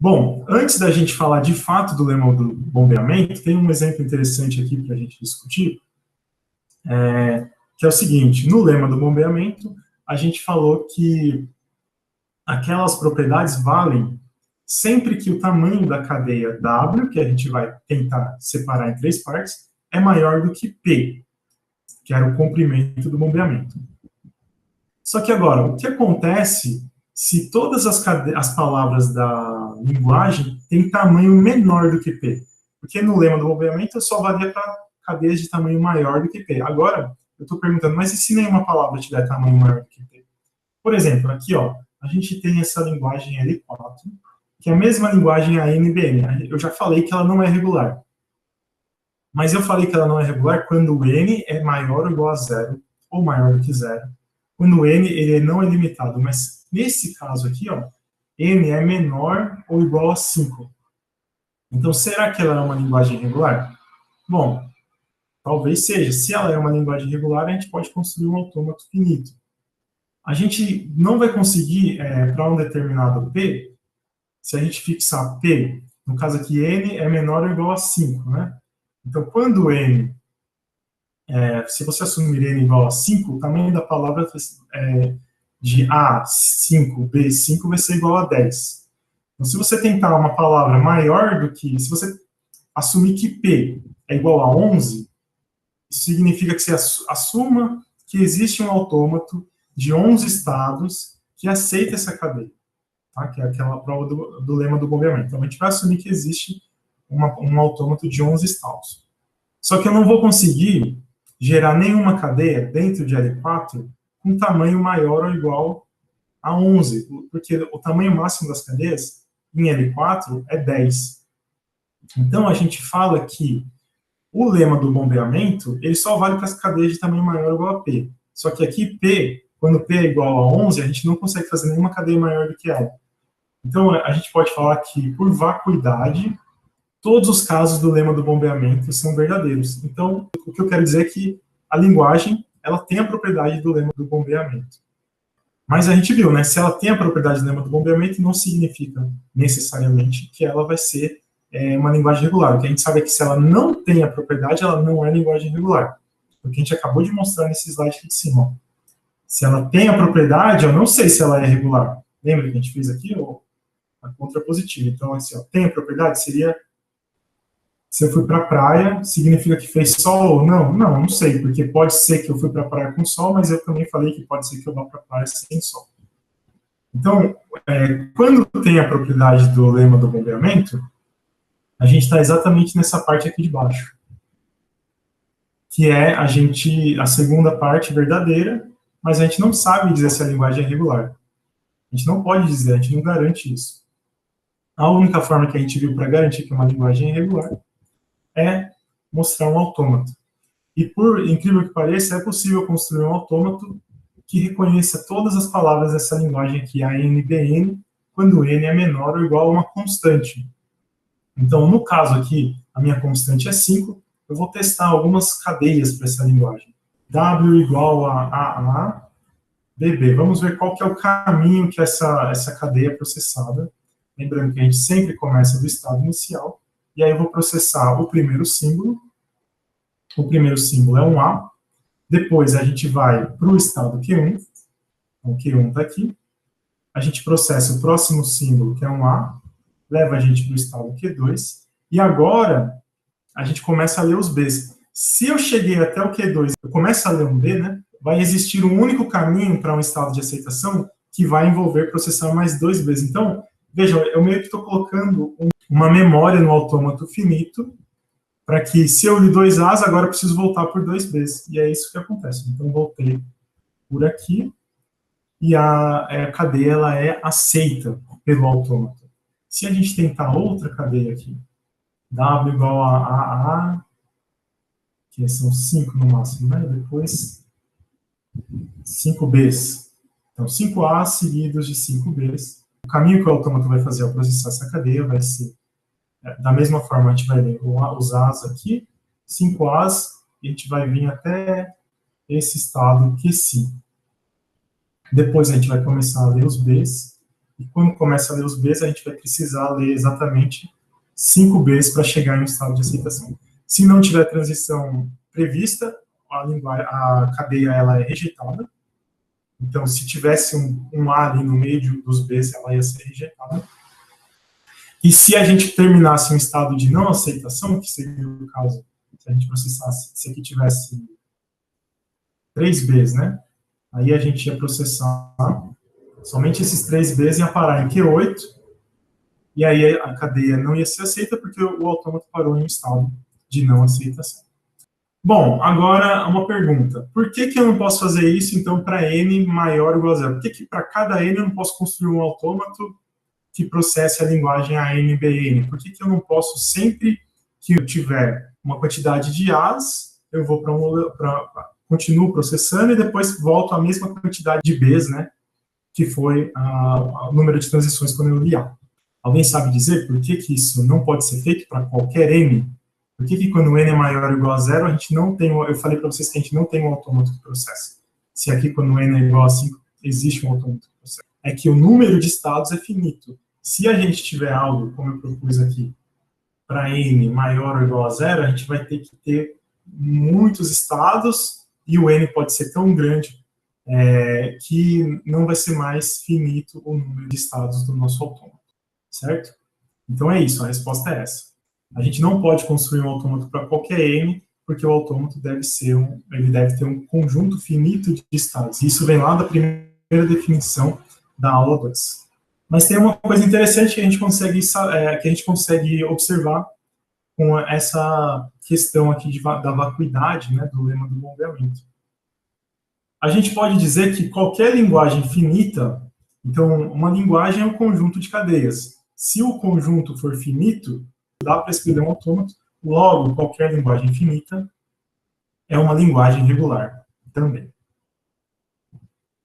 Bom, antes da gente falar de fato do lema do bombeamento, tem um exemplo interessante aqui para a gente discutir, que é o seguinte: no lema do bombeamento, a gente falou que aquelas propriedades valem sempre que o tamanho da cadeia W, que a gente vai tentar separar em 3 partes, é maior do que P, que era o comprimento do bombeamento. Só que agora, o que acontece se todas as palavras da linguagem têm tamanho menor do que P? Porque no lema do bombeamento só valia para cadeias de tamanho maior do que P. Agora, eu estou perguntando, mas e se nenhuma palavra tiver tamanho maior do que P? Por exemplo, aqui, ó, a gente tem essa linguagem L4, que é a mesma linguagem ANBN. Eu já falei que ela não é regular. Mas eu falei que ela não é regular quando o N é maior ou igual a 0, ou maior do que 0. Quando o N ele não é limitado. Mas nesse caso aqui, ó, N é menor ou igual a 5. Então, será que ela é uma linguagem regular? Bom, talvez seja. Se ela é uma linguagem regular, a gente pode construir um autômato finito. A gente não vai conseguir, para um determinado P, se a gente fixar P, no caso aqui, N é menor ou igual a 5, né? Então, quando N, se você assumir N igual a 5, o tamanho da palavra de A5, B5 vai ser igual a 10. Então, se você tentar uma palavra maior do que, se você assumir que P é igual a 11, isso significa que você assuma que existe um autômato de 11 estados que aceita essa cadeia, tá? Que é aquela prova do lema do bombeamento. Então, a gente vai assumir que existe um autômato de 11 estados. Só que eu não vou conseguir gerar nenhuma cadeia dentro de L4 com tamanho maior ou igual a 11, porque o tamanho máximo das cadeias em L4 é 10. Então, a gente fala que o lema do bombeamento, ele só vale para as cadeias de tamanho maior ou igual a P. Só que aqui, P, quando P é igual a 11, a gente não consegue fazer nenhuma cadeia maior do que ela. Então, a gente pode falar que, por vacuidade, todos os casos do lema do bombeamento são verdadeiros. Então, o que eu quero dizer é que a linguagem, ela tem a propriedade do lema do bombeamento. Mas a gente viu, né? Se ela tem a propriedade do lema do bombeamento, não significa necessariamente que ela vai ser uma linguagem regular. O que a gente sabe é que se ela não tem a propriedade, ela não é linguagem regular. O que a gente acabou de mostrar nesse slide aqui de cima. Se ela tem a propriedade, eu não sei se ela é regular. Lembra que a gente fez aqui a contrapositiva? Então, assim, ó, tem a propriedade, seria se eu fui para a praia, significa que fez sol ou não? Não, não sei, porque pode ser que eu fui para a praia com sol, mas eu também falei que pode ser que eu vá para a praia sem sol. Então, quando tem a propriedade do lema do bombeamento, a gente está exatamente nessa parte aqui de baixo, que é a segunda parte verdadeira, mas a gente não sabe dizer se a linguagem é regular. A gente não pode dizer, a gente não garante isso. A única forma que a gente viu para garantir que uma linguagem é regular é mostrar um autômato. E, por incrível que pareça, é possível construir um autômato que reconheça todas as palavras dessa linguagem aqui, a NBN, quando N é menor ou igual a uma constante. Então, no caso aqui, a minha constante é 5, eu vou testar algumas cadeias para essa linguagem. W igual a AA, BB. Vamos ver qual que é o caminho que essa cadeia é processada. Lembrando que a gente sempre começa do estado inicial. E aí eu vou processar o primeiro símbolo. O primeiro símbolo é um A. Depois a gente vai para o estado Q1. Então, o Q1 está aqui. A gente processa o próximo símbolo, que é um A. Leva a gente para o estado Q2. E agora a gente começa a ler os Bs. Se eu cheguei até o Q2 eu começo a ler um B, né, vai existir um único caminho para um estado de aceitação que vai envolver processar mais 2 Bs. Então, vejam, eu meio que estou colocando uma memória no autômato finito para que, se eu li 2 As, agora eu preciso voltar por 2 Bs. E é isso que acontece. Então, voltei por aqui e a cadeia ela é aceita pelo autômato. Se a gente tentar outra cadeia aqui, W igual a AA, que são 5 no máximo, né? Depois 5 Bs. Então, 5 As seguidos de 5 Bs. O caminho que o autômato vai fazer ao processar essa cadeia vai ser, da mesma forma, a gente vai ler os As aqui, 5 As, e a gente vai vir até esse estado Q5. Depois a gente vai começar a ler os Bs, E quando começa a ler os Bs, a gente vai precisar ler exatamente 5 Bs para chegar em um estado de aceitação. Se não tiver transição prevista, a cadeia ela é rejeitada. Então, se tivesse um A ali no meio dos Bs, ela ia ser rejeitada. E se a gente terminasse um estado de não aceitação, que seria o caso, se a gente processasse, se aqui tivesse 3 Bs, né? Aí a gente ia processar somente esses 3 Bs, ia parar em Q8, e aí a cadeia não ia ser aceita porque o autômato parou em um estado de não aceitação. Bom, agora uma pergunta. Por que eu não posso fazer isso, então, para n maior ou igual a zero? Por que para cada n eu não posso construir um autômato que processe a linguagem ANBN? Por que eu não posso, sempre que eu tiver uma quantidade de As, eu vou continuo processando e depois volto à mesma quantidade de Bs, né, que foi o número de transições quando eu li A? Alguém sabe dizer por que isso não pode ser feito para qualquer n? Por que quando n é maior ou igual a zero, a gente não tem, eu falei para vocês que a gente não tem um autômato que processa. Se aqui quando n é igual a 5, existe um autômato que processa. É que o número de estados é finito. Se a gente tiver algo, como eu propus aqui, para n maior ou igual a zero, a gente vai ter que ter muitos estados e o n pode ser tão grande que não vai ser mais finito o número de estados do nosso autômato, certo? Então é isso, a resposta é essa. A gente não pode construir um autômato para qualquer n, porque o autômato deve ter um conjunto finito de estados. Isso vem lá da primeira definição da aula 2. Mas tem uma coisa interessante que a gente consegue observar com essa questão aqui da vacuidade, né, do lema do bombeamento. A gente pode dizer que qualquer linguagem finita, então uma linguagem é um conjunto de cadeias. Se o conjunto for finito, dá para escrever um autômato, logo qualquer linguagem finita é uma linguagem regular também.